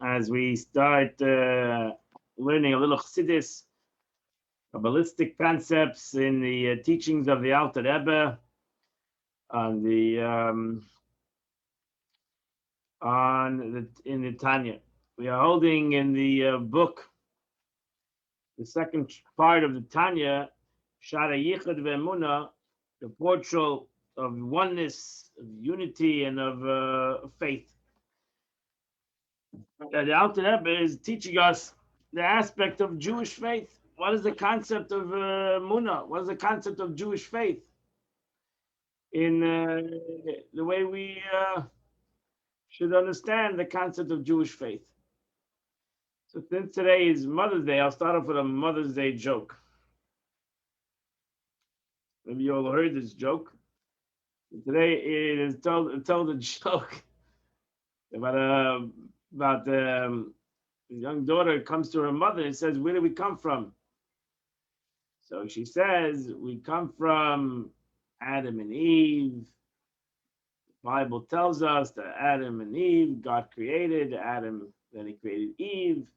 as we start learning a little Chassidus, Kabbalistic concepts in the teachings of the Alter Rebbe on in the Tanya. We are holding in the book, the second part of the Tanya, Shara Yichud Ve'emunah, the portrait of oneness, of unity, and of faith. The Alter Rebbe is teaching us the aspect of Jewish faith. What is the concept of Munah? What is the concept of Jewish faith? In the way we should understand the concept of Jewish faith. So since today is Mother's Day, I'll start off with a Mother's Day joke. Maybe you all heard this joke. Today it is told a joke about a young daughter comes to her mother and says, "Where do we come from?" So she says, "We come from Adam and Eve. The Bible tells us that Adam and Eve, God created Adam, then he created Eve,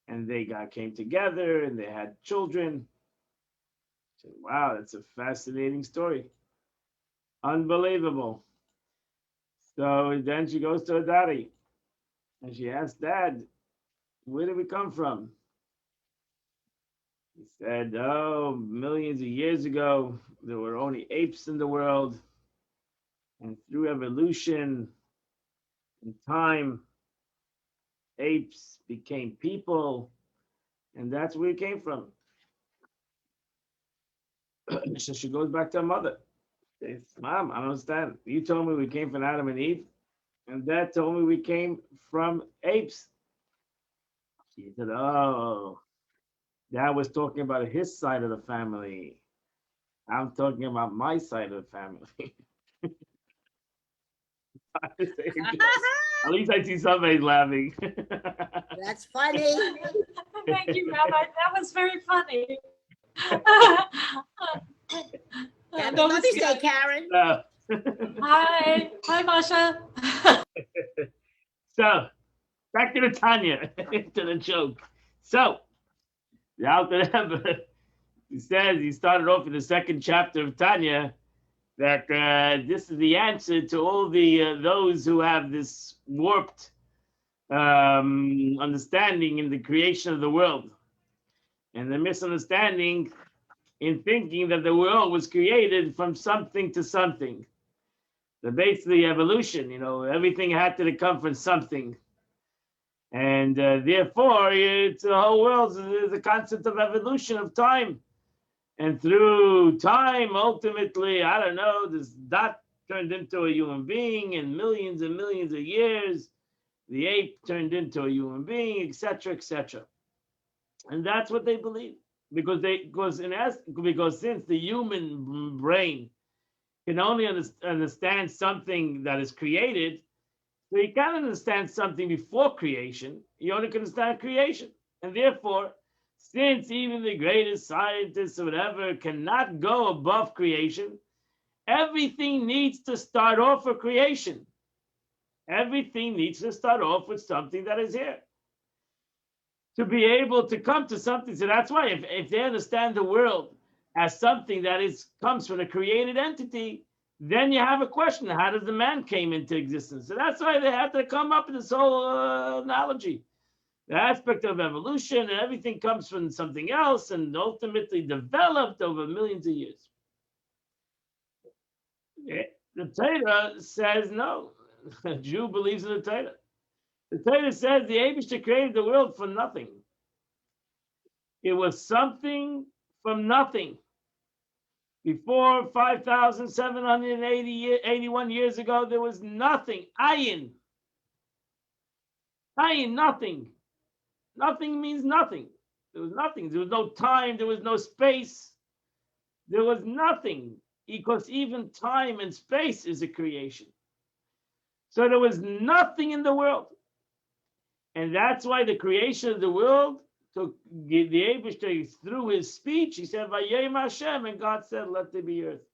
and they came together and they had children." Said, "Wow, that's a fascinating story. Unbelievable." So then she goes to her daddy and she asks, "Dad, where did we come from?" He said, "Oh, millions of years ago, there were only apes in the world. And through evolution and time, apes became people. And that's where we came from." So she goes back to her mother. Says, "Mom, I don't understand. You told me we came from Adam and Eve. And Dad told me we came from apes." She said, "Oh, Dad was talking about his side of the family. I'm talking about my side of the family." At least I see somebody laughing. That's funny. Thank you, Rabbi. That was very funny. Happy Mother's Day, Karen. Hi, Masha. So, back to the Tanya, to the joke. So, the Alter Rebbe, he says, he started off in the second chapter of Tanya, that this is the answer to all those who have this warped understanding in the creation of the world, and the misunderstanding in thinking that the world was created from something to something. The basically evolution, everything had to come from something. And therefore, it's the whole world is the concept of evolution of time. And through time, ultimately, I don't know, this dot turned into a human being in millions and millions of years. The ape turned into a human being, etc., etc. And that's what they believe. Because since the human brain can only understand something that is created, so you can't understand something before creation, you only can understand creation. And therefore, since even the greatest scientists or whatever cannot go above creation, everything needs to start off with creation. Everything needs to start off with something that is here, to be able to come to something. So that's why if they understand the world as something that comes from a created entity, then you have a question: how does the man came into existence? So that's why they had to come up with this whole analogy. The aspect of evolution, and everything comes from something else and ultimately developed over millions of years. The Torah says no. A Jew believes in the Torah. The Torah says the Eibishter created the world from nothing. It was something from nothing. Before 5,781 years ago, there was nothing. Ayin. Ayin, nothing. Nothing means nothing. There was nothing. There was no time. There was no space. There was nothing. Because even time and space is a creation. So there was nothing in the world. And that's why the creation of the world took the Eibishter through his speech. He said, "Vayem Hashem," and God said, "Let there be earth."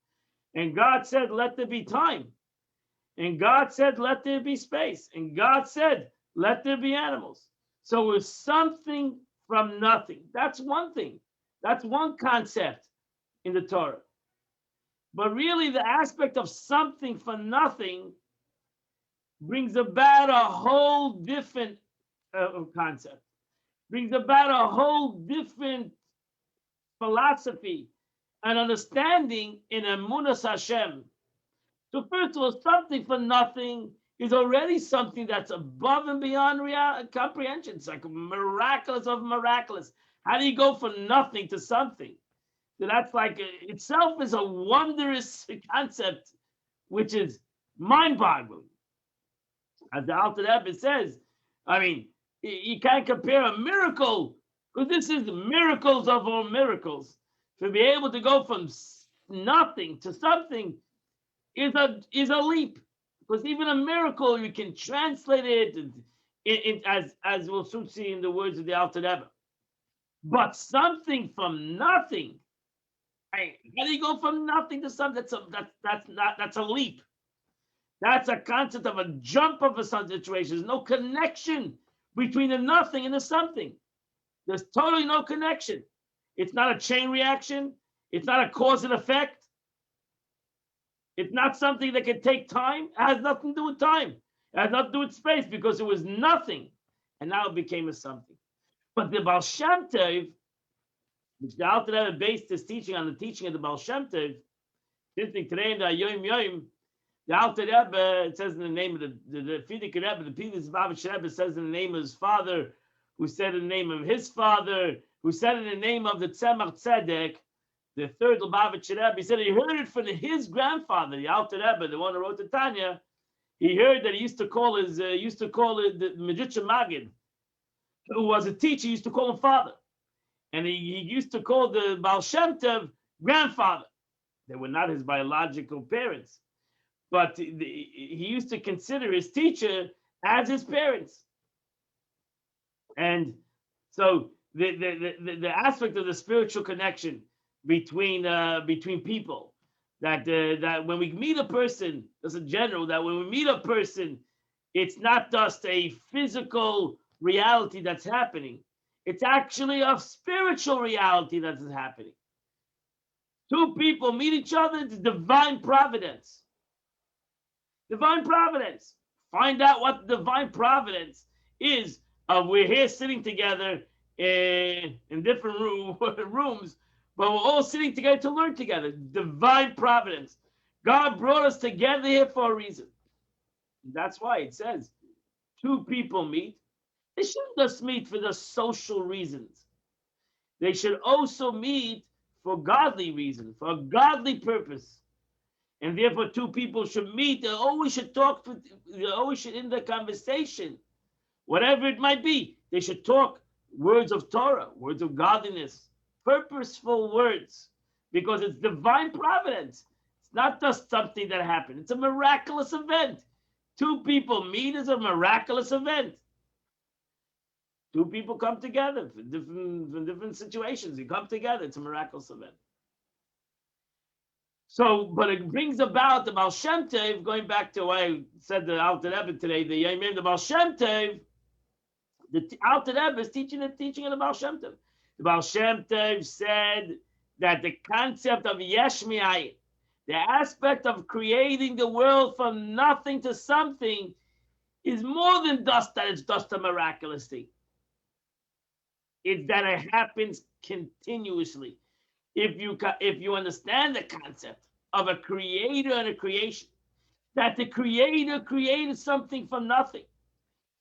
And God said, "Let there be time." And God said, "Let there be space." And God said, Let there be animals. So it's something from nothing. That's one thing. That's one concept in the Torah. But really, the aspect of something from nothing brings about a whole different concept, brings about a whole different philosophy and understanding in Emunas Hashem. So first of all, something for nothing is already something that's above and beyond comprehension. It's like miraculous of miraculous. How do you go from nothing to something? So that's like itself is a wondrous concept, which is mind-boggling. As the Alter Rebbe says, I mean, you can't compare a miracle, because this is miracles of all miracles. To be able to go from nothing to something is a leap, because even a miracle you can translate it as we'll soon see in the words of the Alter Rebbe. But something from nothing, how do you go from nothing to something? That's a leap. That's a concept of a jump of a situation. There's no connection between the nothing and the something. There's totally no connection. It's not a chain reaction. It's not a cause and effect. It's not something that can take time. It has nothing to do with time. It has nothing to do with space, because it was nothing, and now it became a something. But the Baal Shem Tov, which the Alter Rebbe based his teaching on the teaching of the Baal Shem Tov, today in the Yom Yom, the Alter Rebbe, it says in the name of the Fidik Rebbe, the Pilis Babich Rebbe says in the name of his father, who said in the name of his father, who said in the name of the Tzemach Tzedek, the third Lubavitch Rebbe. He said he heard it from his grandfather, the Alter Rebbe, the one who wrote the Tanya. He heard that he used to call it the Magician Magid, who was a teacher. He used to call him father, and he used to call the Baal Shem Tov grandfather. They were not his biological parents, but he used to consider his teacher as his parents. And so the aspect of the spiritual connection between people, that when we meet a person, as a general, that when we meet a person, it's not just a physical reality that's happening. It's actually a spiritual reality that is happening. Two people meet each other, it's divine providence. Divine providence. Find out what divine providence is. We're here sitting together in different rooms, but we're all sitting together to learn together. Divine providence. God brought us together here for a reason. That's why it says two people meet. They shouldn't just meet for the social reasons. They should also meet for godly reasons, for a godly purpose. And therefore, two people should meet. They always should talk. They always should, in the conversation, whatever it might be, they should talk words of Torah, words of godliness, purposeful words, because it's divine providence. It's not just something that happened. It's a miraculous event. Two people meet is a miraculous event. Two people come together for different situations. You come together. It's a miraculous event. So, but it brings about the Baal Shem Tov, going back to what I said the Alter Rebbe today, the Baal Shem Tov, the Alter Rebbe is teaching of the Baal Shem Tov. The Baal Shem Tov said that the concept of Yesh Mi'ayin, the aspect of creating the world from nothing to something, is more than just that it's just a miraculous thing. It's that it happens continuously. If you understand the concept of a creator and a creation, that the creator created something from nothing.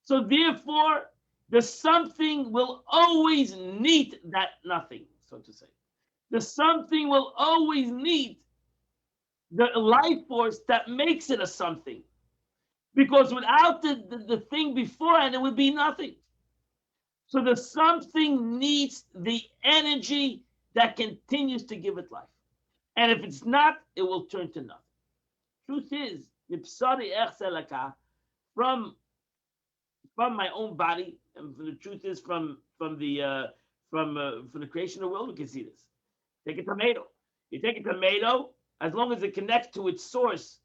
So therefore, the something will always need that nothing, so to say. The something will always need the life force that makes it a something. Because without the thing beforehand, it would be nothing. So the something needs the energy that continues to give it life. And if it's not, it will turn to nothing. Truth is, from my own body, and the truth is from the creation of the world, we can see this. Take a tomato. You take a tomato, as long as it connects to its source,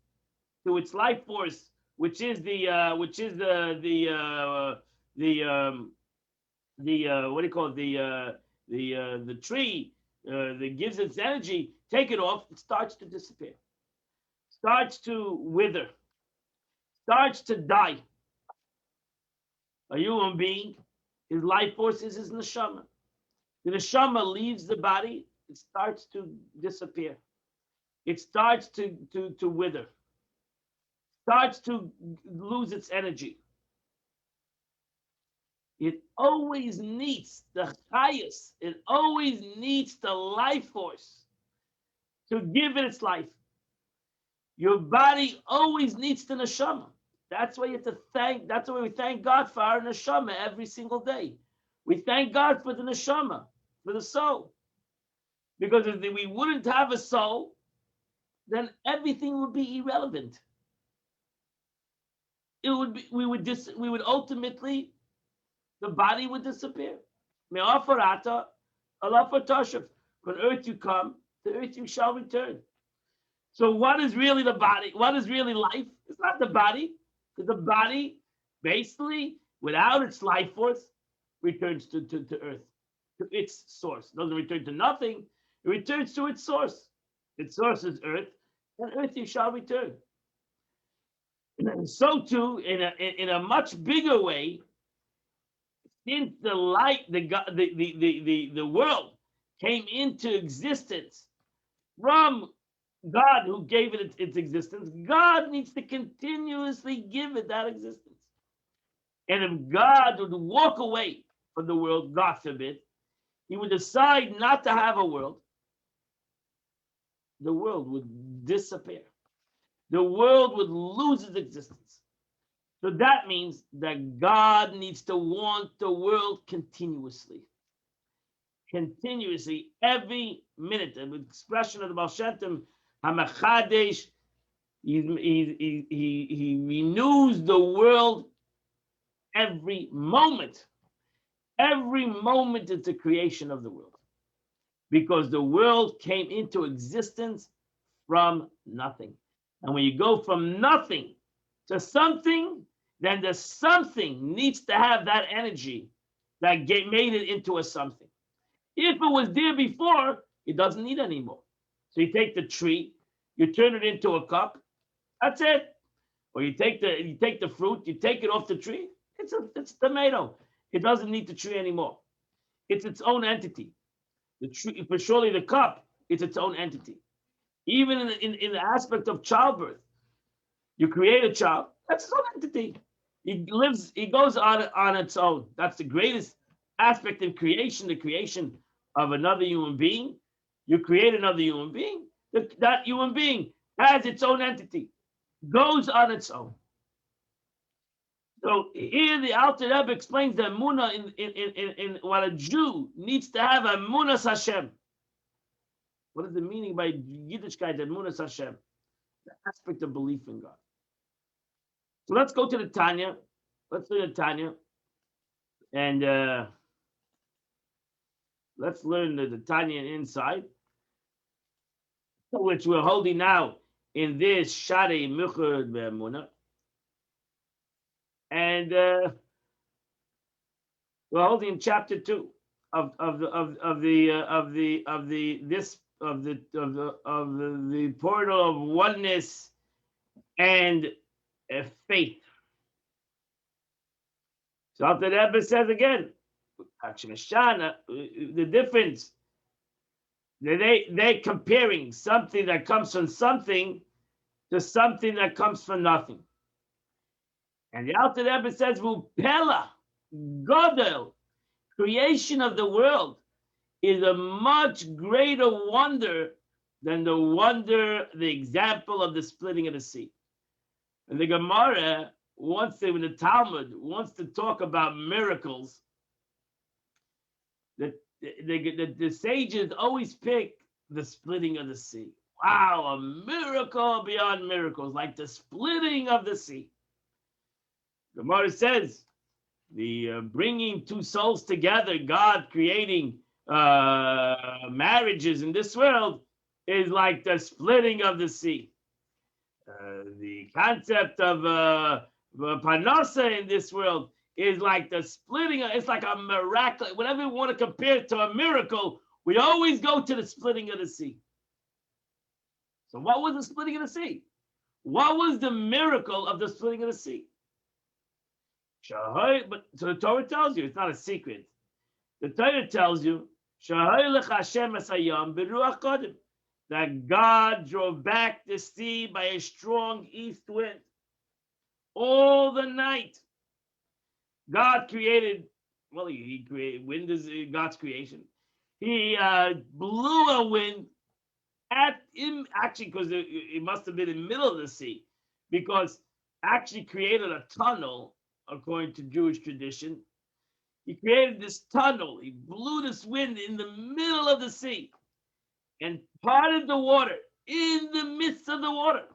to its life force, which is the what do you call it, the tree that gives its energy, take it off, it starts to disappear, starts to wither, starts to die. A human being, his life force is his neshama. The neshama leaves the body, it starts to disappear. It starts to wither, starts to lose its energy. It always needs the chayus. It always needs the life force to give it its life. Your body always needs the neshama. That's why you have to thank. That's why we thank God for our neshama every single day. We thank God for the neshama, for the soul, because if we wouldn't have a soul, then everything would be irrelevant. It would be. We would ultimately. The body would disappear. From earth you come, to earth you shall return. So what is really the body? What is really life? It's not the body. Because the body, basically, without its life force, returns to earth, to its source. It doesn't return to nothing. It returns to its source. Its source is earth, and earth you shall return. And so too, in a much bigger way, since the light, the world came into existence from God, who gave it its existence, God needs to continuously give it that existence. And if God would walk away from the world, God forbid, he would decide not to have a world, the world would disappear. The world would lose its existence. So that means that God needs to want the world continuously. Continuously, every minute. The expression of the Baal Shem Tov, HaMachadesh, he renews the world every moment. Every moment is the creation of the world. Because the world came into existence from nothing. And when you go from nothing to something, then the something needs to have that energy that made it into a something. If it was there before, it doesn't need anymore. So you take the tree, you turn it into a cup, that's it. Or you take the fruit, you take it off the tree, it's a tomato. It doesn't need the tree anymore. It's its own entity. The tree, for surely the cup, it's its own entity. Even in the aspect of childbirth, you create a child, that's its own entity. He goes on its own. That's the greatest aspect of creation, the creation of another human being. You create another human being. That human being has its own entity, goes on its own. So here the Alter Rebbe explains the Emunah in what a Jew needs to have, Emunas Hashem. What is the meaning by Yiddishkeit, Emunas Hashem? The aspect of belief in God. So let's go to the Tanya. Let's learn the Tanya. And let's learn the Tanya inside, which we're holding now in this Shari Michud Be'emunah. And we're holding chapter 2 of the portal of oneness and faith. So after the Rebbe says again, the difference, they're comparing something that comes from something to something that comes from nothing. And the Alter Rebbe says, Vupela, Godel, creation of the world is a much greater wonder than the example of the splitting of the sea. And the Gemara when the Talmud wants to talk about miracles, the sages always pick the splitting of the sea. Wow, a miracle beyond miracles, like the splitting of the sea. The Gemara says, the bringing two souls together, God creating marriages in this world, is like the splitting of the sea. The concept of parnasa in this world is like the splitting. It's like a miracle. Whenever we want to compare it to a miracle, we always go to the splitting of the sea. So what was the splitting of the sea? What was the miracle of the splitting of the sea? But so the Torah tells you, it's not a secret. The Torah tells you that God drove back the sea by a strong east wind all the night. God created, well, he created, wind is God's creation. He blew a wind at him, actually, because it must have been in the middle of the sea, because actually created a tunnel, according to Jewish tradition. He created this tunnel. He blew this wind in the middle of the sea and parted the water in the midst of the water.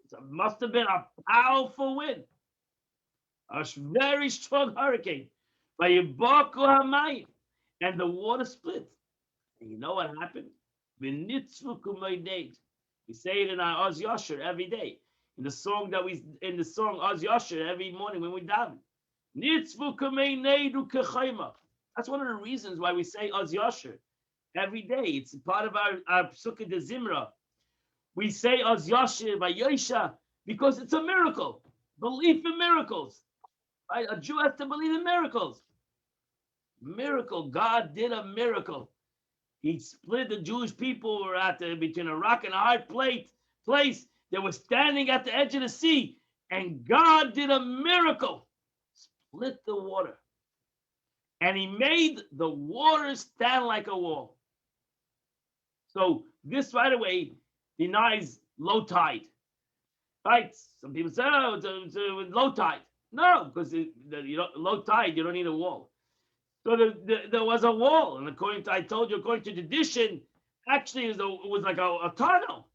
So it must have been a powerful wind, a very strong hurricane. And the water split. And you know what happened? We say it in our Oz Yosher every day. In the song Oz Yosher every morning when we daven. That's one of the reasons why we say Oz Yosher every day. It's part of our Psukkah de Zimra. We say Oz Yosher by Yosha because it's a miracle. Belief in miracles. Right? A Jew has to believe in miracles. Miracle. God did a miracle. He split the Jewish people were between a rock and a hard place. They were standing at the edge of the sea, and God did a miracle. Split the water. And he made the water stand like a wall. So this right away denies low tide. Right? Some people say, oh, it's low tide. No, because low tide, you don't need a wall. So there was a wall, and according to tradition, actually it was like a tunnel.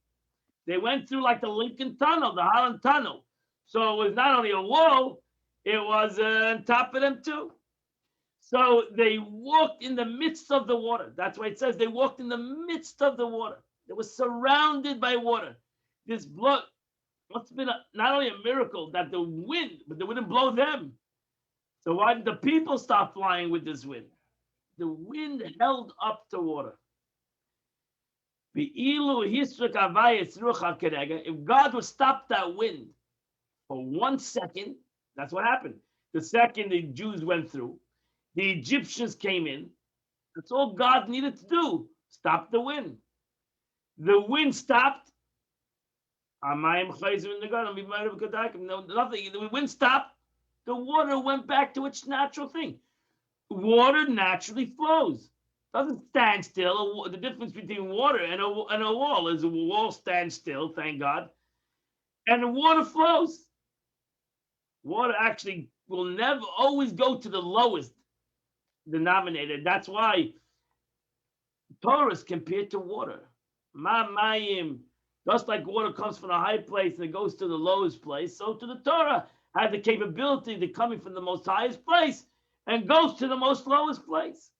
They went through like the Lincoln Tunnel, the Holland Tunnel. So it was not only a wall, it was on top of them too. So they walked in the midst of the water. That's why it says they walked in the midst of the water. They were surrounded by water. This blood must have been not only a miracle that the wind, but they wouldn't blow them. So why did the people stop flying with this wind? The wind held up the water. If God would stop that wind for 1 second, that's what happened. The second the Jews went through, the Egyptians came in. That's all God needed to do. Stop the wind. The wind stopped. Nothing. The wind stopped. The water went back to its natural thing. Water naturally flows. Doesn't stand still. The difference between water and a wall is a wall stands still, thank God. And the water flows. Water actually will never always go to the lowest denominator. That's why Torah is compared to water. Ma'mayim. Just like water comes from a high place and it goes to the lowest place, so to the Torah has the capability to coming from the most highest place and goes to the most lowest place.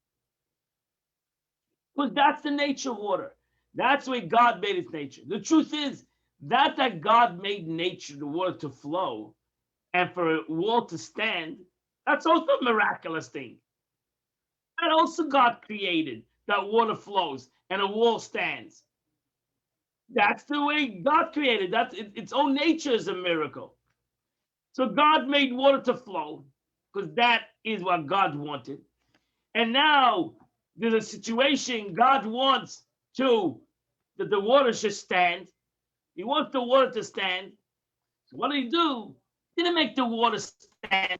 Because that's the nature of water. That's the way God made its nature. The truth is that God made nature, the water to flow, and for a wall to stand, that's also a miraculous thing. That also God created, that water flows and a wall stands. That's the way God created. That's its own nature is a miracle. So God made water to flow because that is what God wanted. And now there's a situation God wants that the water should stand. He wants the water to stand. So what did he do? He didn't make the water stand,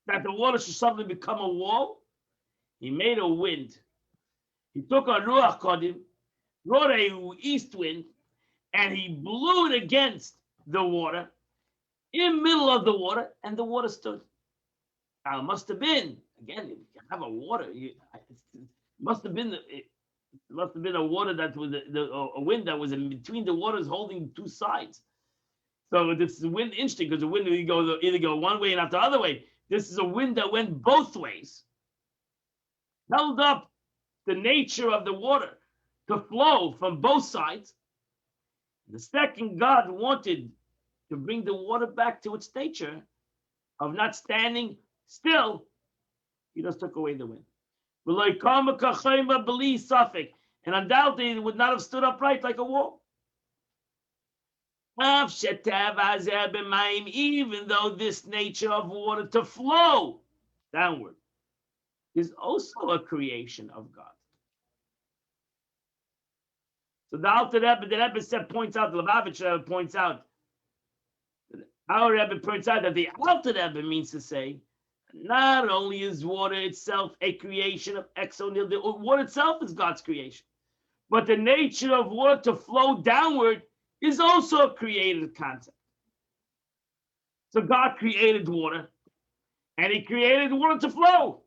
that the water should suddenly become a wall. He made a wind. He took a ruach kodim, brought a east wind, and he blew it against the water, in the middle of the water, and the water stood. Now, it must have been, again, if you have a water, it must have been a water that was a wind that was in between the waters holding two sides. So this is wind interesting because the wind either go one way and not the other way. This is a wind that went both ways, held up the nature of the water to flow from both sides. The second, God wanted to bring the water back to its nature of not standing still. He just took away the wind. And undoubtedly it would not have stood upright like a wall. Even though this nature of water to flow downward is also a creation of God. So the Alter Rebbe, the Rebbe points out, the Lubavitch Rebbe points out, our Rebbe points out that the Alter Rebbe means to say, not only is water itself a creation of Exonil, the water itself is God's creation, but the nature of water to flow downward is also a created concept. So God created water, and He created water to flow.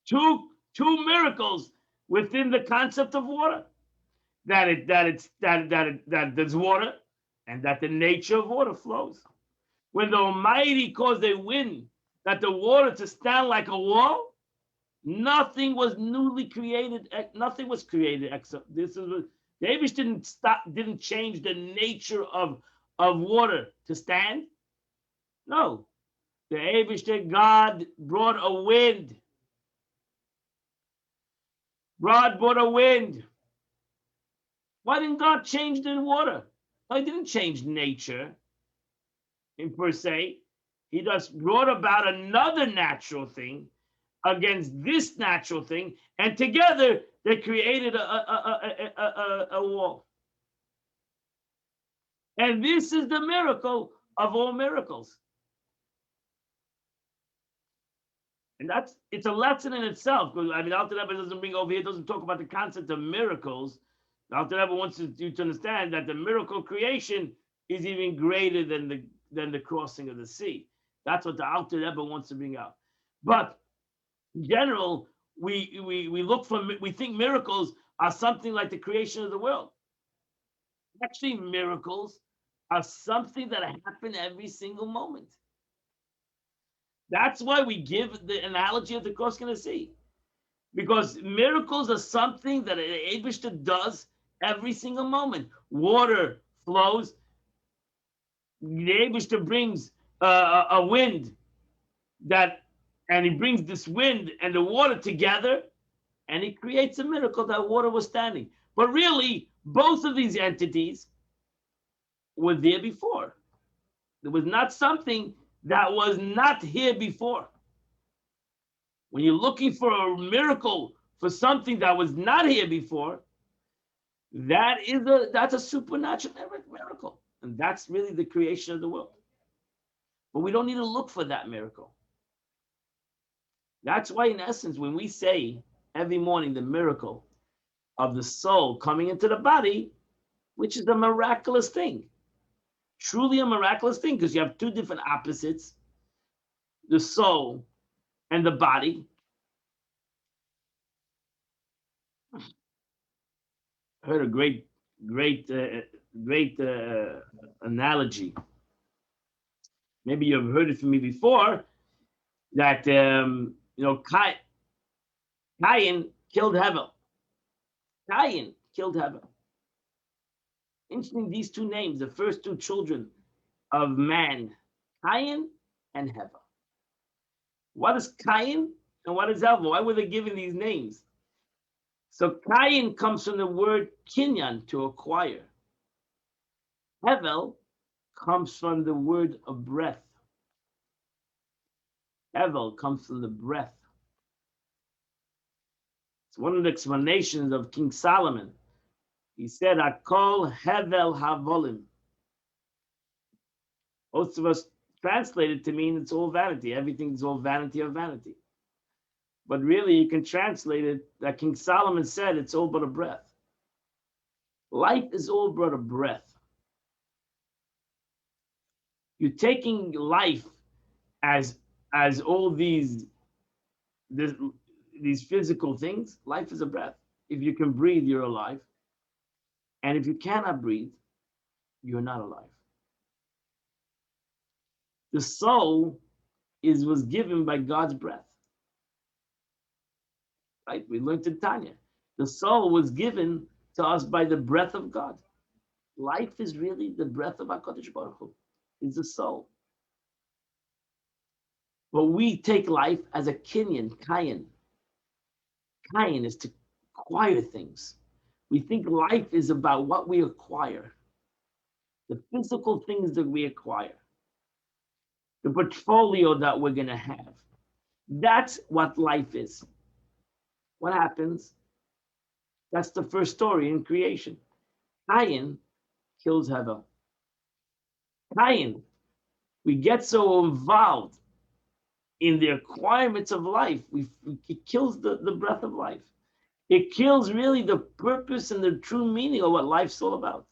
Two miracles within the concept of water: that there's water, and that the nature of water flows. When the Almighty caused a wind that the water to stand like a wall, nothing was newly created. Nothing was created except this is. The Abish didn't change the nature of water to stand. No, the Abish, God brought a wind. God brought a wind. Why didn't God change the water? No, He didn't change nature in per se. He just brought about another natural thing against this natural thing, and together they created a wall. And this is the miracle of all miracles. And it's a lesson in itself. Because I mean, Alter Rebbe doesn't bring over here, doesn't talk about the concept of miracles. Alter Rebbe wants you to understand that the miracle creation is even greater than the crossing of the sea. That's what the Alter Rebbe wants to bring out. But in general, we think miracles are something like the creation of the world. Actually, miracles are something that happen every single moment. That's why we give the analogy of the crossing of the sea, because miracles are something that an Eibishter does every single moment. Water flows. The Eibishter brings a wind and he brings this wind and the water together, and he creates a miracle that water was standing. But really, both of these entities were there before. There was not something that was not here before. When you're looking for a miracle for something that was not here before, that's a supernatural miracle. And that's really the creation of the world. But we don't need to look for that miracle. That's why, in essence, when we say every morning the miracle of the soul coming into the body, which is a miraculous thing, truly a miraculous thing, because you have two different opposites, the soul and the body. I heard a great analogy. Maybe you've heard it from me before, that Cain killed Hevel. Cain killed Hevel. Interesting, these two names, the first two children of man, Cain and Hevel. What is Cain and what is Hevel? Why were they given these names? So Cain comes from the word kinyan, to acquire. Hevel comes from the word of breath. Hevel comes from the breath. It's one of the explanations of King Solomon. He said, Akol Hevel Havolim. Most of us translated to mean it's all vanity. Everything's all vanity of vanity. But really, you can translate it that King Solomon said it's all but a breath. Life is all but a breath. You're taking life as all these physical things. Life is a breath. If you can breathe, you're alive. And if you cannot breathe, you're not alive. The soul was given by God's breath. Right? We learned in Tanya. The soul was given to us by the breath of God. Life is really the breath of HaKadosh Baruch Hu. It's the soul. But we take life as a kinyan, kayan. Kayan is to acquire things. We think life is about what we acquire, the physical things that we acquire, the portfolio that we're going to have. That's what life is. What happens? That's the first story in creation. Cain kills Hevel. Cain, we get so involved in the acquirements of life, it kills the breath of life. It kills really the purpose and the true meaning of what life's all about.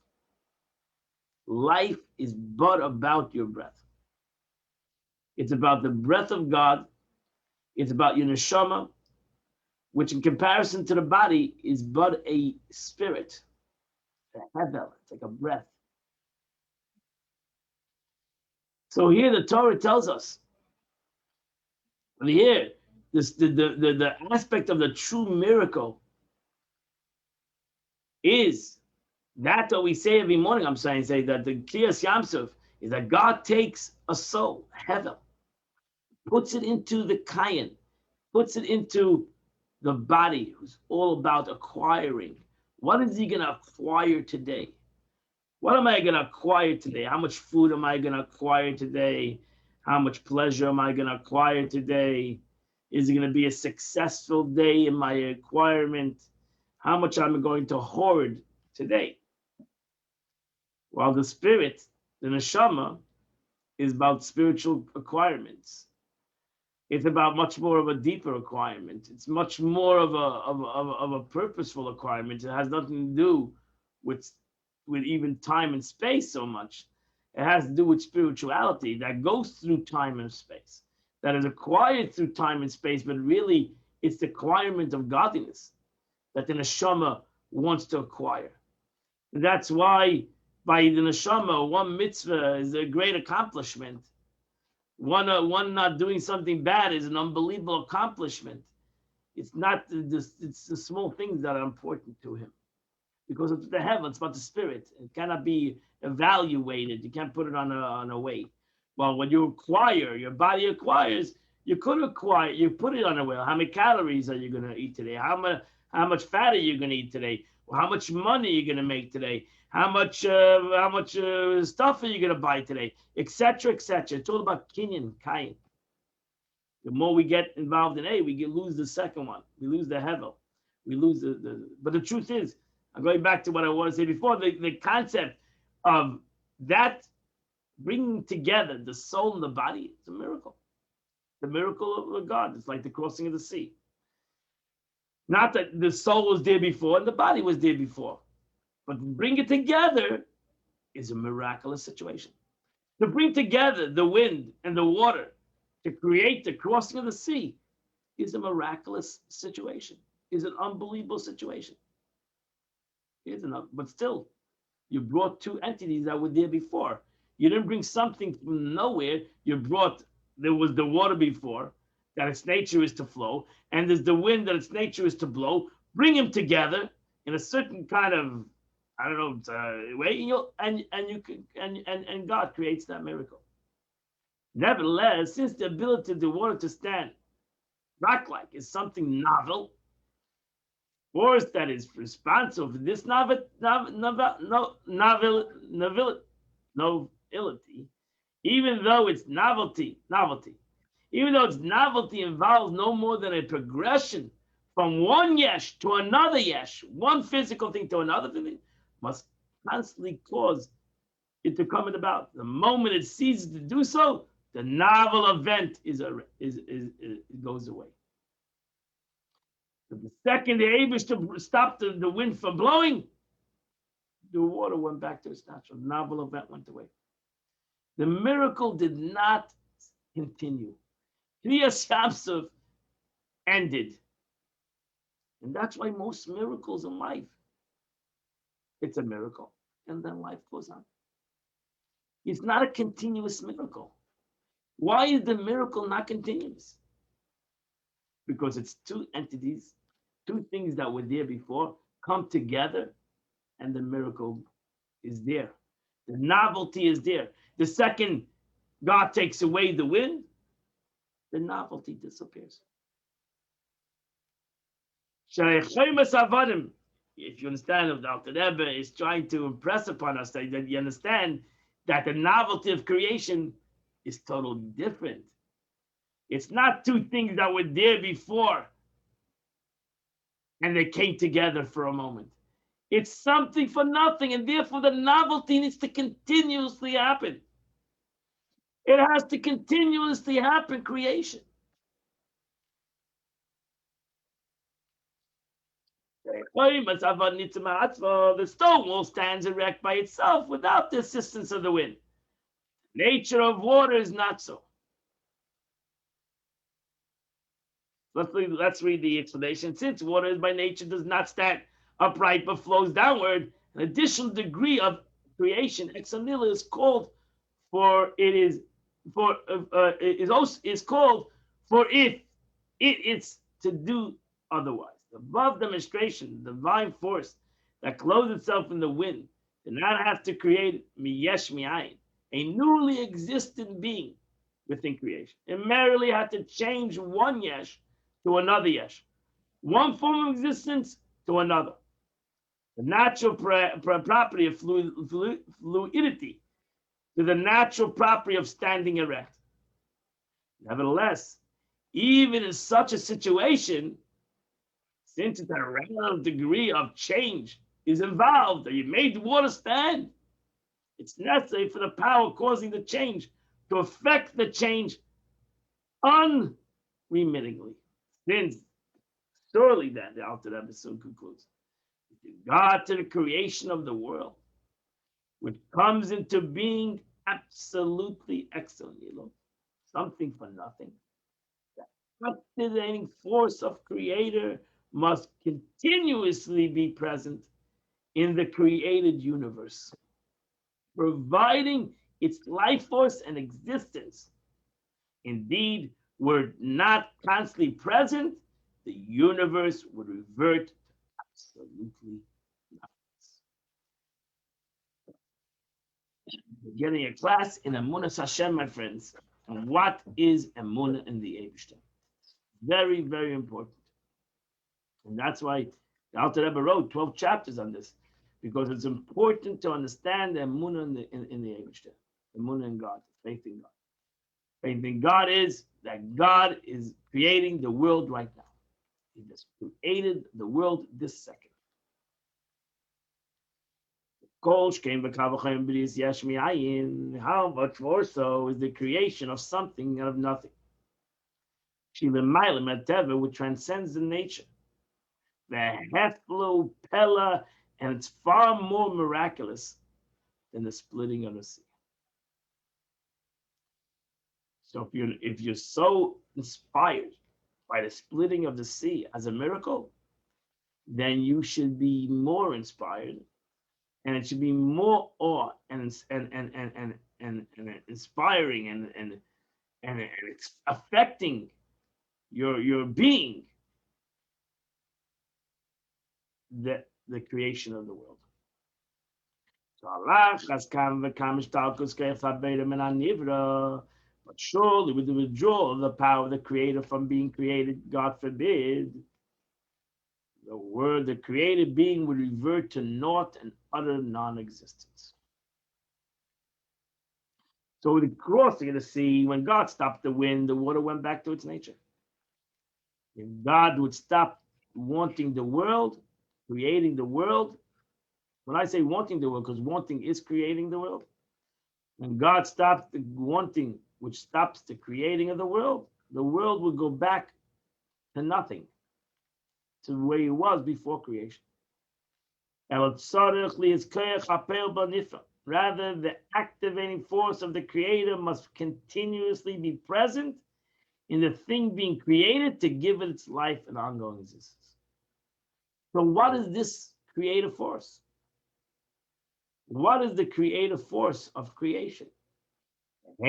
Life is but about your breath. It's about the breath of God. It's about your neshama, which in comparison to the body is but a spirit, a hevel. It's like a breath. So here the Torah tells us, here, the aspect of the true miracle is that what we say every morning. I'm saying say that the Kriyas Yamsuf is that God takes a soul, hevel, puts it into the kayan, puts it into the body, who's all about acquiring. What is he going to acquire today? What am I going to acquire today? How much food am I going to acquire today? How much pleasure am I going to acquire today? Is it going to be a successful day in my acquirement? How much am I going to hoard today? While the spirit, the neshama, is about spiritual acquirements. It's about much more of a deeper acquirement. It's much more of a purposeful acquirement. It has nothing to do with even time and space so much. It has to do with spirituality that goes through time and space, that is acquired through time and space, but really it's the acquirement of godliness that the neshama wants to acquire. And that's why by the neshama, one mitzvah is a great accomplishment. One not doing something bad is an unbelievable accomplishment. It's not it's the small things that are important to him, because it's the heaven, it's about the spirit. It cannot be evaluated. You can't put it on a weight. Well, when you acquire, your body acquires. You could acquire. You put it on a weight. How many calories are you going to eat today? How much fat are you going to eat today? How much money are you going to make today? How much stuff are you going to buy today, etc., etc. It's all about kinyan, kayin. The more we get involved in A, we lose the second one. We lose the hevel. We lose the. But the truth is, I'm going back to what I want to say before. The concept of that bringing together the soul and the body is a miracle. The miracle of God. It's like the crossing of the sea. Not that the soul was there before and the body was there before. But to bring it together is a miraculous situation. To bring together the wind and the water to create the crossing of the sea is a miraculous situation, is an unbelievable situation. But still, you brought two entities that were there before. You didn't bring something from nowhere. There was the water before, that its nature is to flow, and there's the wind that its nature is to blow. Bring them together in a certain kind of, I don't know, way, and God creates that miracle. Nevertheless, since the ability of the water to stand rock-like is something novel, force that is responsible for this novelty, even though its novelty involves no more than a progression from one yesh to another yesh, one physical thing to another thing, must constantly cause it to come about. The moment it ceases to do so, the novel event goes away. So the second the Abish to stop the wind from blowing, the water went back to its natural. The novel event went away. The miracle did not continue. Kriyas Yamsuf ended. And that's why most miracles in life, it's a miracle, and then life goes on. It's not a continuous miracle. Why is the miracle not continuous? Because it's two entities, two things that were there before, come together and the miracle is there. The novelty is there. The second God takes away the wind, the novelty disappears. If you understand what Dr. Rebbe is trying to impress upon us, that you understand that the novelty of creation is totally different. It's not two things that were there before and they came together for a moment. It's something for nothing, and therefore the novelty needs to continuously happen. It has to continuously happen, creation. The stone wall stands erect by itself without the assistance of the wind. Nature of water is not so. Let's read the explanation. Since water is by nature does not stand upright but flows downward, an additional degree of creation, examila, is called for it is for is called for if it is to do otherwise. Above demonstration, the divine force that clothes itself in the wind did not have to create miyesh mi'ayin, a newly existent being within creation. It merely had to change one yesh to another yesh, one form of existence to another. The natural property of fluidity to the natural property of standing erect. Nevertheless, even in such a situation, since a relative degree of change is involved, that you made the water stand, it's necessary for the power causing the change to affect the change unremittingly. Since surely that the Alter Rebbe so concludes, with regard to the creation of the world, which comes into being absolutely excellent, something for nothing. The activating force of Creator must continuously be present in the created universe, providing its life force and existence. Indeed, were it not constantly present, the universe would revert to absolutely nothingness. We're getting a class in Emunah Hashem, my friends. And what is Emunah in the Eibishter? Very, very important. And that's why the Alter Rebbe wrote 12 chapters on this, because it's important to understand the Emunah in the Eibishter, Emunah in God, faith in God. Faith in God is that God is creating the world right now. He has created the world this second. How much more so is the creation of something out of nothing? Which transcends the nature. The Heflo Pella, and it's far more miraculous than the splitting of the sea. So if you're so inspired by the splitting of the sea as a miracle, then you should be more inspired, and it should be more awe and inspiring and it's affecting your being, the creation of the world. But surely with the withdrawal of the power of the creator from being created, God forbid, the created being would revert to naught and utter non-existence. So with the crossing of the sea, when God stopped the wind, the water went back to its nature. If God would stop wanting the world, creating the world, when I say wanting the world, because wanting is creating the world, when God stops the wanting, which stops the creating of the world will go back to nothing, to the way it was before creation. Rather, the activating force of the creator must continuously be present in the thing being created to give it its life and ongoing existence. So what is this creative force? What is the creative force of creation? The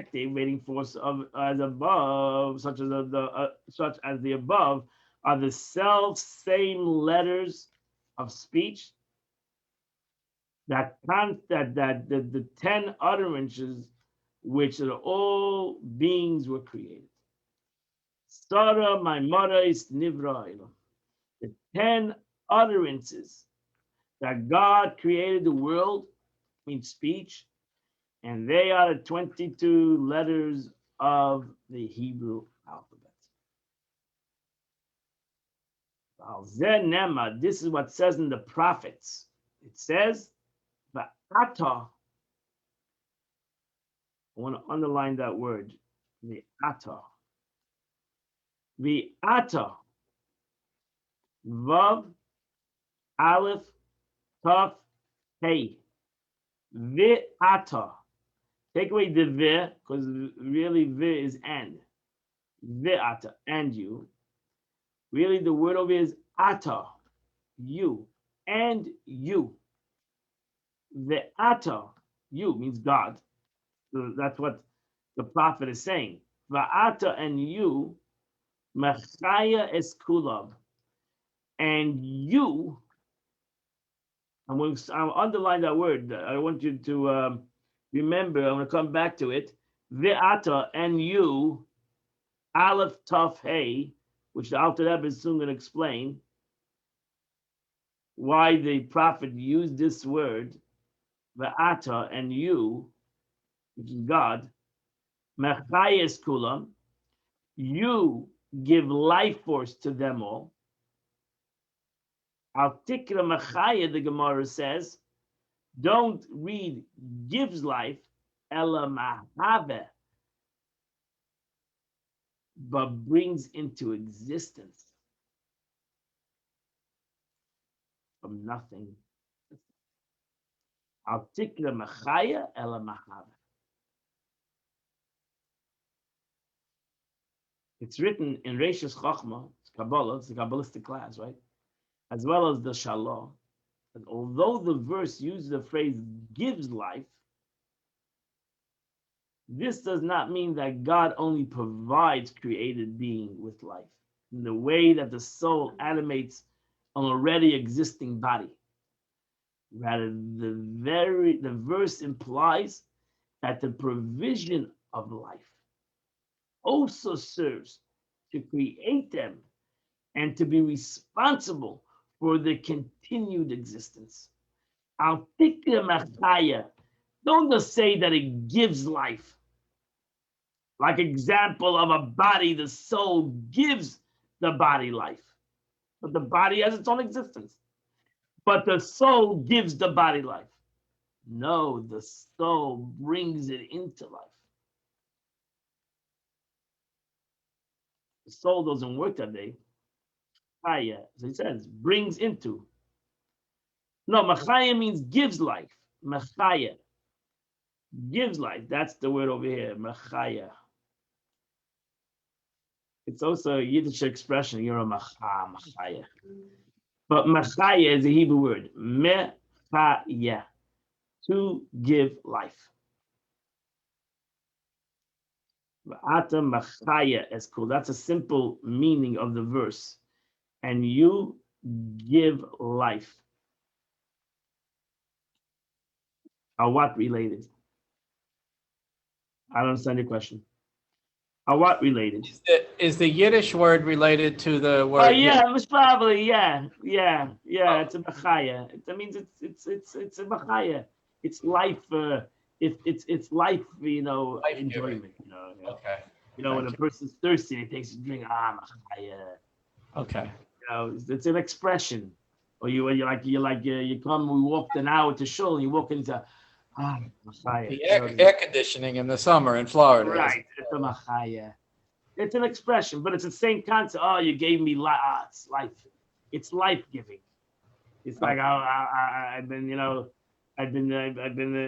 activating force of as above, such as the above, are the self same letters of speech, that the 10 utterances which are all beings were created. Sara my mother is nivra. The 10 utterances that God created the world, means speech, and they are the 22 letters of the Hebrew alphabet. This is what says in the prophets. It says, Va'ata. I want to underline that word, Va'ata. Va'ata. Vav, Aleph, Taf, Hey. Va'ata. Take away the ve, because really ve is and. Ve'ata, and you. Really, the word over here is ata, you, and you. Ve'ata, you, means God. So that's what the prophet is saying. Va'ata, and you, mechaya es kulav. And you, I'll underline that word. I want you to remember, I'm going to come back to it. Ve'ata, and you, Aleph Taf Hey, which the Alter Rebbe is soon going to explain why the prophet used this word, Va'ata, and you, which is God, Mechayes Kulam, you give life force to them all. Al Tikra Mechaya, the Gemara says, don't read gives life, Ela Mahave, but brings into existence from nothing. Al Tikra Mechaya, Ela Mahave. It's written in Reishis Chochmah, it's Kabbalah, it's a Kabbalistic class, right? As well as the Shalah. And although the verse uses the phrase gives life, this does not mean that God only provides created being with life in the way that the soul animates an already existing body. Rather, the verse implies that the provision of life also serves to create them and to be responsible for their continued existence. Al tikra machaya. Don't just say that it gives life. Like example of a body, the soul gives the body life. But the body has its own existence. But the soul gives the body life. No, the soul brings it into life. The soul doesn't work that day. Machaya, as he says, brings into. No, machaya means gives life. Machaya gives life. That's the word over here, machaya. It's also a Yiddish expression, you're a machaya. But machaya is a Hebrew word, mechaya, to give life. Ata machaya is cool. That's a simple meaning of the verse. And you give life. Are what related? I don't understand your question. Are what related? Is the Yiddish word related to the word? Oh yeah, most probably, yeah. It's a machaya. That means it's a machaya. It's life. It's life. Life enjoyment. Okay. When a person's thirsty, he takes a drink. Machaya. Okay. It's an expression. Or you come. We walked an hour to shul, and you walk into machaya. The air conditioning in the summer in Florida. Right. It's a machaya. It's an expression, but it's the same concept. Oh, you gave me life. It's life. It's life giving. It's like I've been.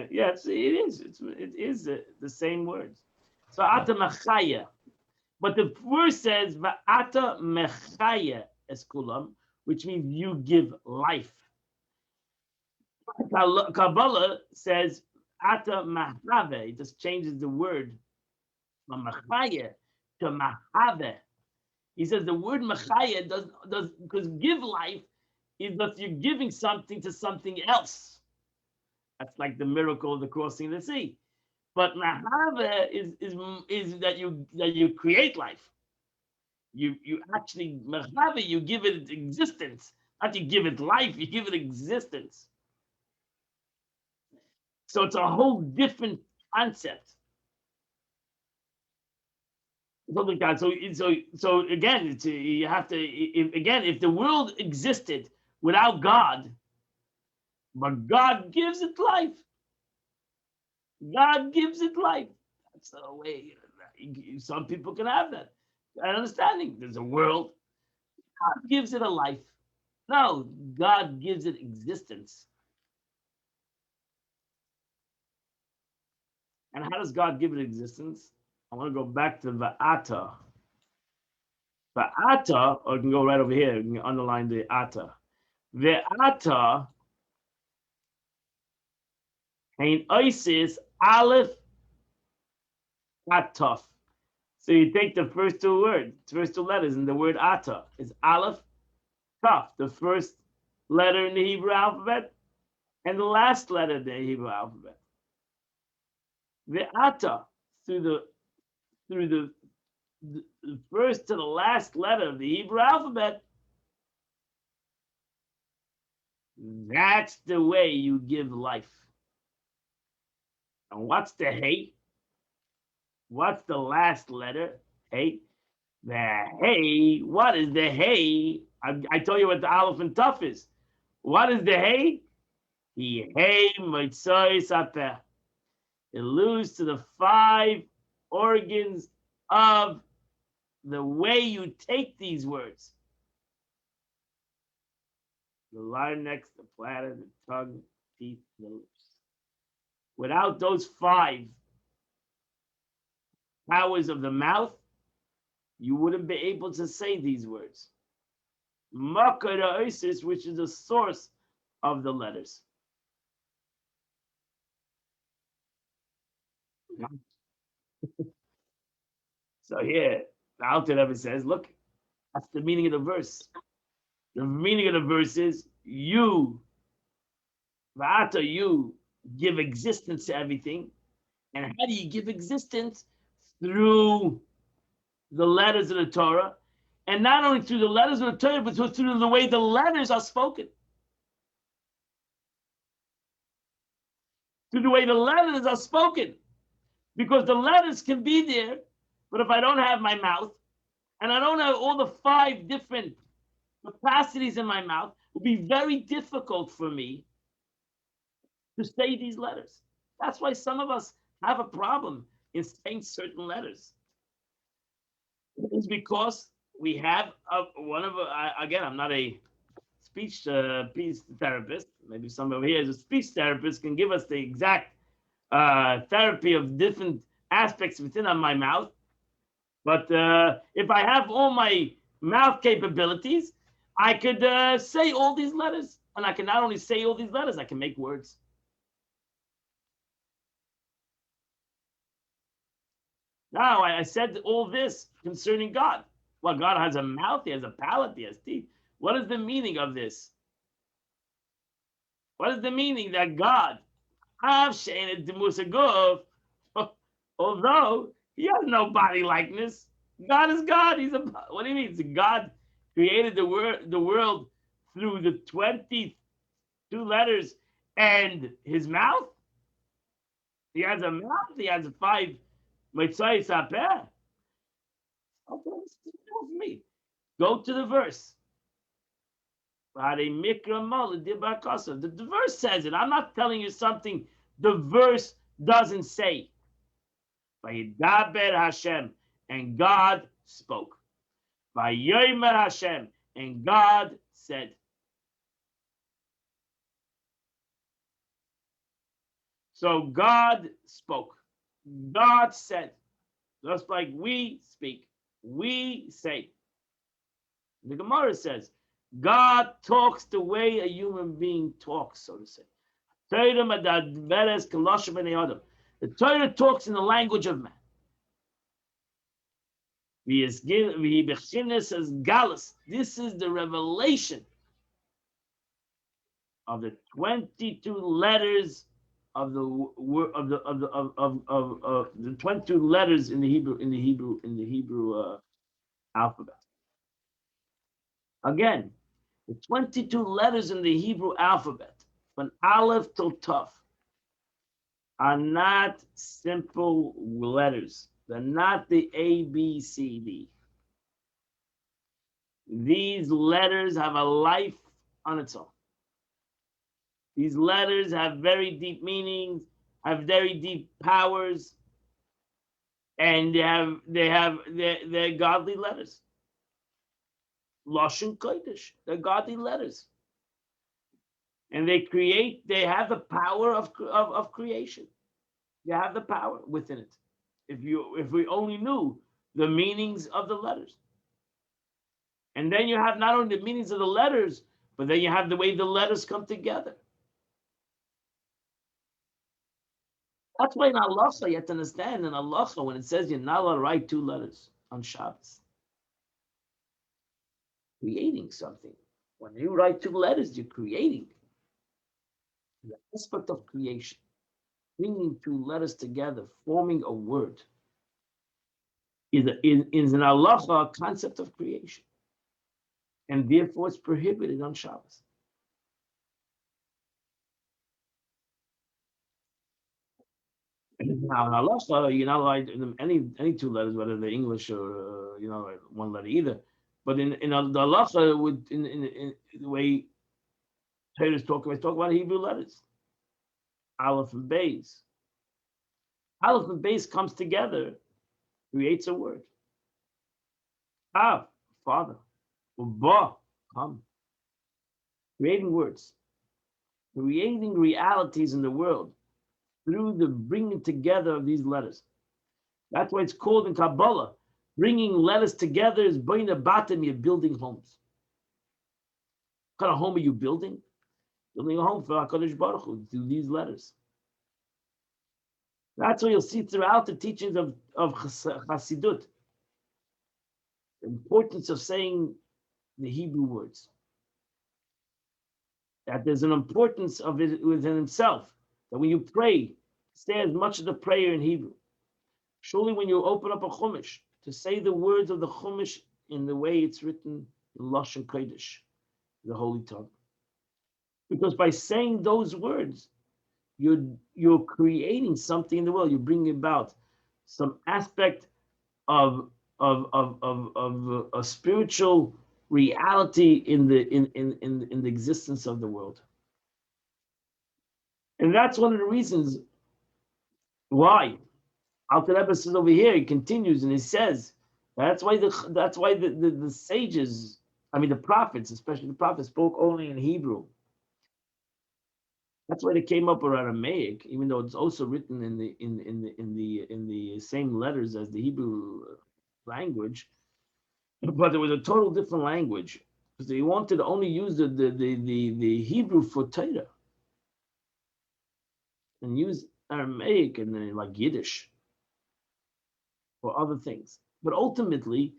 Yes, it is. It is the same words. So ata mechaya, but the verse says va'ata mechaya eskulam, which means you give life. Kabbalah says ata mahave. It just changes the word from mechaya to mahave. He says the word mechaya does because give life is that you're giving something to something else. That's like the miracle of the crossing of the sea. But mahava is that you create life. You actually mahava, you give it existence. Not you give it life, you give it existence. So it's a whole different concept. Something like that. So again, you have to if the world existed without God, but God gives it life. God gives it life. That's the way. Some people can have that understanding. There's a world. God gives it a life. No, God gives it existence. And how does God give it existence? I want to go back to Va'ata. Va'ata, or you can go right over here. You can underline the Ata. Ve'ata, Hein Isis, Aleph, Ataf. So you take the first two words, first two letters in the word Ata. It's Aleph, Taf, the first letter in the Hebrew alphabet, and the last letter in the Hebrew alphabet. Ve'ata, through the first to the last letter of the Hebrew alphabet, that's the way you give life. And what's the hey? What's the last letter? Hey. The hey. What is the hey? I told you what the aleph and tuf is. What is the hey? He hey mitzvah sapeh. It alludes to the 5 organs of the way you take these words. The larynx, the bladder, the tongue, teeth, the lips. Without those 5 powers of the mouth, you wouldn't be able to say these words. Makar Isis, which is the source of the letters. So here, the Alter Rebbe says, look, that's the meaning of the verse. The meaning of the verse is you, Va'ata, you give existence to everything. And how do you give existence? Through the letters of the Torah. And not only through the letters of the Torah, but through the way the letters are spoken. Through the way the letters are spoken. Because the letters can be there, but if I don't have my mouth, and I don't have all the 5 different capacities in my mouth, it will be very difficult for me to say these letters. That's why some of us have a problem in saying certain letters. It's because we have again, I'm not a speech therapist. Maybe somebody over here is a speech therapist, can give us the exact therapy of different aspects within my mouth. But if I have all my mouth capabilities, I could say all these letters. And I can not only say all these letters, I can make words. Now, I said all this concerning God. Well, God has a mouth, he has a palate, he has teeth. What is the meaning of this? What is the meaning that God, although he has no body likeness, God is God. What do you mean? God created the world through the 22 letters and his mouth. He has a mouth. He has 5 mitzvah sapeh. Okay, this is for me. Go to the verse. The verse says it. I'm not telling you something the verse doesn't say. Vayidaber Hashem, and God spoke. Vayomer Hashem, and God said. So God spoke. God said. Just like we speak, we say. The Gemara says, God talks the way a human being talks, so to say. The Torah talks in the language of man. This is the revelation of the 22 letters of the word of the 22 letters in the Hebrew alphabet. Again, the 22 letters in the Hebrew alphabet, from Aleph till Tuf, are not simple letters. They're not the A, B, C, D. These letters have a life on its own. These letters have very deep meanings, have very deep powers, and they're godly letters. Lashon Kodesh, they're godly letters. And they have the power of creation. They have the power within it. If we only knew the meanings of the letters. And then you have not only the meanings of the letters, but then you have the way the letters come together. That's why in halacha you have to understand in halacha when it says you're not allowed to write two letters on Shabbos, creating something. When you write two letters, you're creating the aspect of creation, bringing two letters together, forming a word. Is an halacha a concept of creation, and therefore it's prohibited on Shabbos. Now in halacha, you're not allowed any two letters, whether they're English or one letter either. But in the halacha, in the way Torah talk about Hebrew letters, Aleph and Beis. Aleph and Beis comes together, creates a word. Av, Father, Uba, come, creating words, creating realities in the world through the bringing together of these letters. That's why it's called in Kabbalah, bringing letters together is bringing a bottom, you're building homes. What kind of home are you building? Building a home for HaKadosh Baruch Hu through these letters. That's what you'll see throughout the teachings of Chassidut. The importance of saying the Hebrew words. That there's an importance of it within itself. That when you pray, say as much of the prayer in Hebrew. Surely when you open up a Chumash, to say the words of the Chumash in the way it's written in Lashon Kodesh, the Holy Tongue. Because by saying those words, you're creating something in the world. You're bringing about some aspect of a spiritual reality in the existence of the world. And that's one of the reasons why Alter Rebbe says over here, he continues and he says that's why the sages, I mean the prophets, especially the prophets, spoke only in Hebrew. That's why they came up with Aramaic, even though it's also written in the same letters as the Hebrew language, but it was a total different language because they wanted to only use the Hebrew for Torah and use Aramaic and then like Yiddish for other things. But ultimately,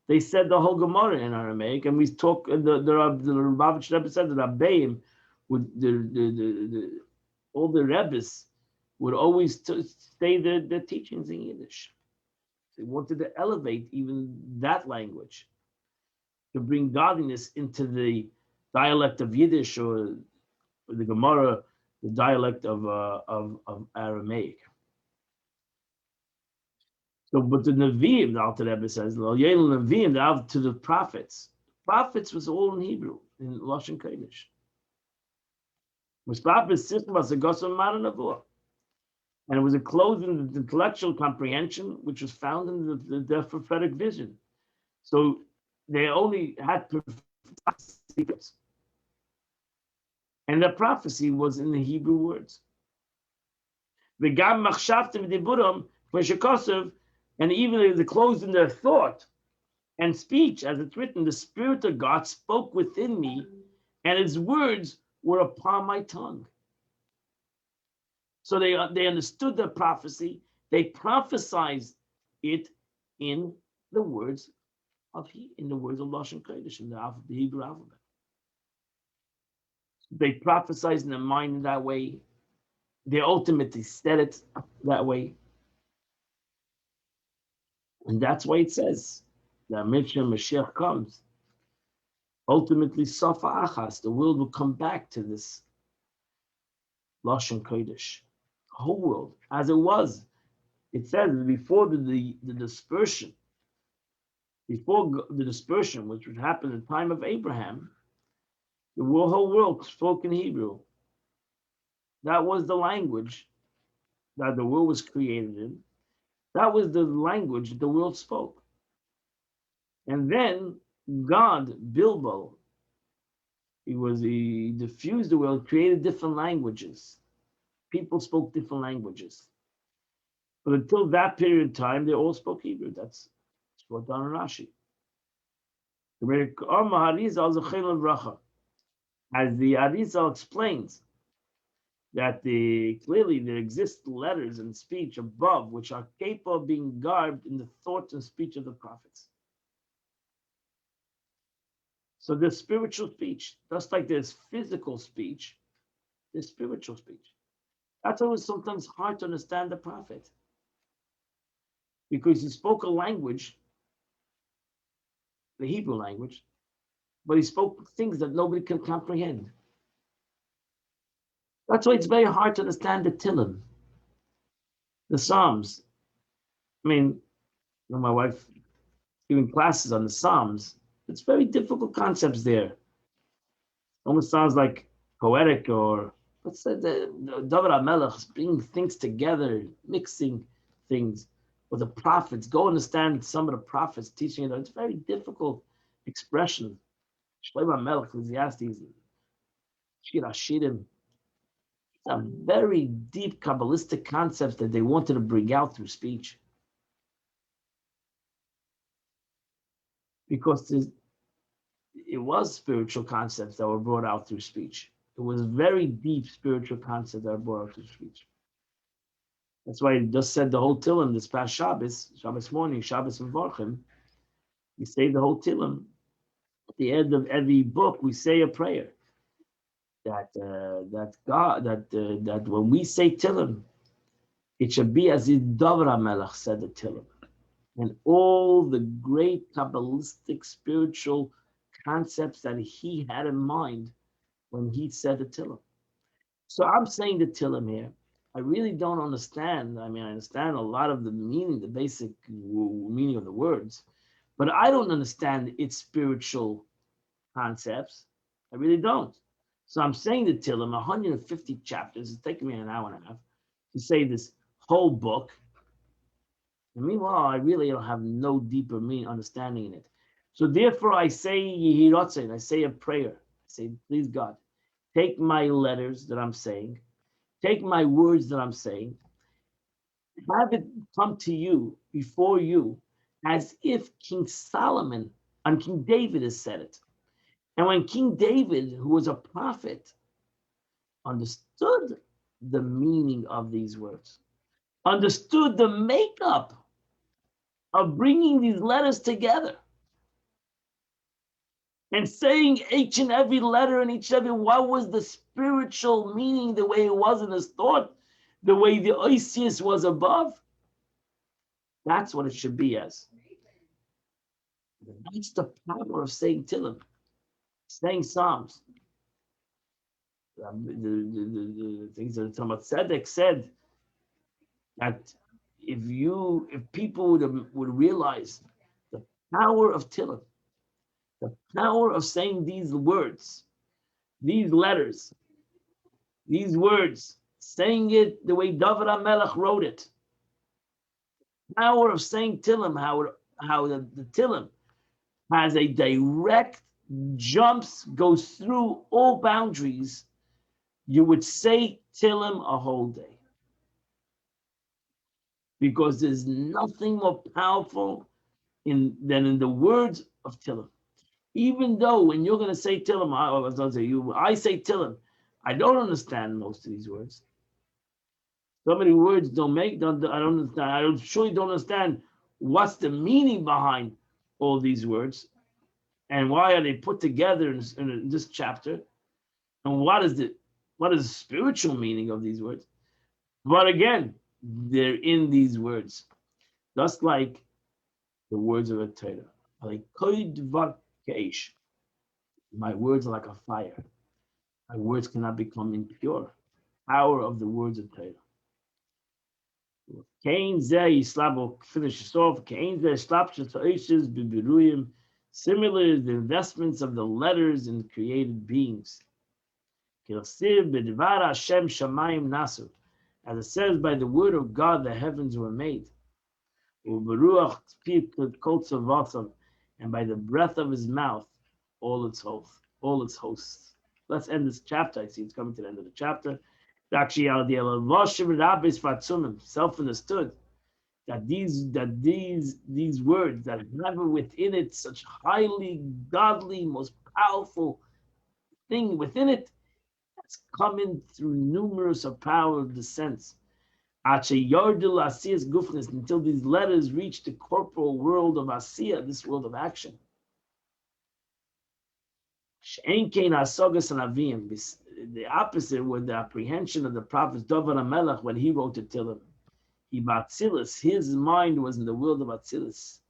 they said the whole Gemara in Aramaic, and we talk. The Lubavitch Rebbe said that Abbeim would all the Rebbes would always say the teachings in Yiddish. They wanted to elevate even that language to bring godliness into the dialect of Yiddish or the Gemara, the dialect of Aramaic. So, but the Nevi'im, the Alter Rebbe says, Nevi'im, to the prophets. Prophets was all in Hebrew, in Lashon Kodesh. And it was a closed in the intellectual comprehension, which was found in the prophetic vision. So they only had secrets. And the prophecy was in the Hebrew words. And even if they closed in their thought and speech, as it's written, the Spirit of God spoke within me, and His words were upon my tongue. So they understood the prophecy. They prophesied it in the words of Lashon Kodesh, in the Hebrew alphabet. They prophesied in their mind in that way. They ultimately said it that way. And that's why it says that Mashiach comes. Ultimately, Safa Achas, the world will come back to this Lashon Kodesh. The whole world, as it was. It says before the dispersion, before the dispersion, which would happen in the time of Abraham, the whole world spoke in Hebrew. That was the language that the world was created in. That was the language that the world spoke. And then God, Bilbo, he diffused the world, created different languages. People spoke different languages. But until that period of time, they all spoke Hebrew. That's brought down in Rashi. As the Arizal explains, that clearly there exist letters and speech above which are capable of being garbed in the thoughts and speech of the prophets. So there's spiritual speech, just like there's physical speech, there's spiritual speech. That's why it's sometimes hard to understand the prophet, because he spoke a language, the Hebrew language, but he spoke things that nobody can comprehend. That's why it's very hard to understand the Tillim, the Psalms. I mean, my wife giving classes on the Psalms, it's very difficult concepts there. Almost sounds like poetic, or let's say the David HaMelech bringing things together, mixing things with the prophets. Go understand some of the prophets teaching it. It's very difficult expression. Shlomo HaMelech, Ecclesiastes, Shir Hashirim. Some very deep Kabbalistic concepts that they wanted to bring out through speech. Because it was spiritual concepts that were brought out through speech. It was very deep spiritual concepts that were brought out through speech. That's why he just said the whole Tillim this past Shabbos morning, Shabbos Mevorchim. We say the whole Tillim. At the end of every book, we say a prayer that when we say Tillim, it should be as if David HaMelech said the Tillim, and all the great Kabbalistic spiritual concepts that he had in mind when he said the Tillim. So I'm saying the Tillim here. I really don't understand. I mean, I understand a lot of the meaning, the basic meaning of the words, but I don't understand its spiritual concepts. I really don't. So I'm saying the Tillim, 150 chapters. It's taking me an hour and a half to say this whole book. And meanwhile, I really don't have no deeper meaning, understanding in it. So therefore, I say Yehiratzin, I say a prayer. I say, please God, take my letters that I'm saying, take my words that I'm saying, have it come to you, before you, as if King Solomon and King David has said it. And when King David, who was a prophet, understood the meaning of these words, understood the makeup of bringing these letters together, and saying each and every letter and each and every, what was the spiritual meaning, the way it was in his thought, the way the Oisius was above. That's what it should be as. That's the power of saying Tillim, saying Psalms. The things that Talmud Tzedek said, that if people would realize the power of Tillim, the power of saying these words, these letters, these words, saying it the way David HaMelech wrote it. Power of saying Tillim, how the Tillim has a direct jumps, goes through all boundaries. You would say Tillim a whole day. Because there's nothing more powerful than in the words of Tillim. Even though when you're going to say Tillim, I say Tillim, I don't understand most of these words. So many words I don't understand. I surely don't understand what's the meaning behind all these words and why are they put together in this chapter. And what is the spiritual meaning of these words? But again, they're in these words, just like the words of a Torah. Like my words are like a fire. My words cannot become impure. Power of the words of Torah. Kain zeh yislabo, finish this off. Kain zeh shlapshes ha'ishes bibiruyim. Similar to the investments of the letters in created beings. Kilsiv b'dvar Hashem shamayim nasu. As it says, by the word of God, the heavens were made. U'beruach tzpit kol tzavasav. And by the breath of his mouth, all its hosts. Let's end this chapter. I see it's coming to the end of the chapter. Self-understood that these words that have within it such highly godly, most powerful thing within it, that's coming through numerous of power of the sense. Until these letters reach the corporal world of Asiya, this world of action. The opposite was the apprehension of the prophet David HaMelech when he wrote to Tehillim. His mind was in the world of Atzilus.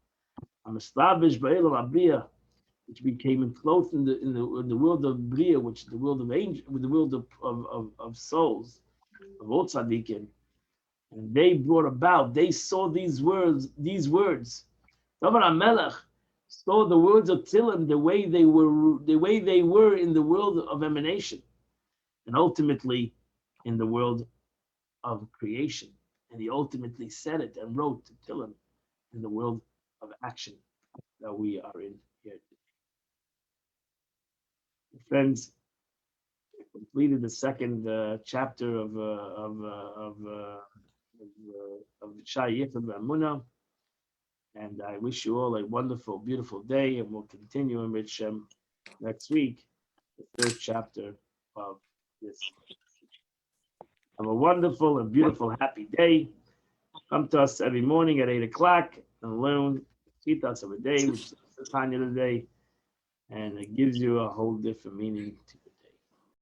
Which became enclosed in the world of Bria, which is the world of angels, the world of souls, of all tzaddikim. And they brought about, they saw these words. David HaMelech saw the words of Tehillim the way they were in the world of emanation, and ultimately in the world of creation. And he ultimately said it and wrote to Tehillim in the world of action that we are in here today. Friends, I completed the second chapter of the Shai Yichud B'Emunah, and I wish you all a wonderful, beautiful day, and we'll continue in Rich next week, the third chapter of this. Have a wonderful and beautiful, happy day. Come to us every morning at 8 o'clock and learn Chitas of a day, which is the Tanya today, and it gives you a whole different meaning to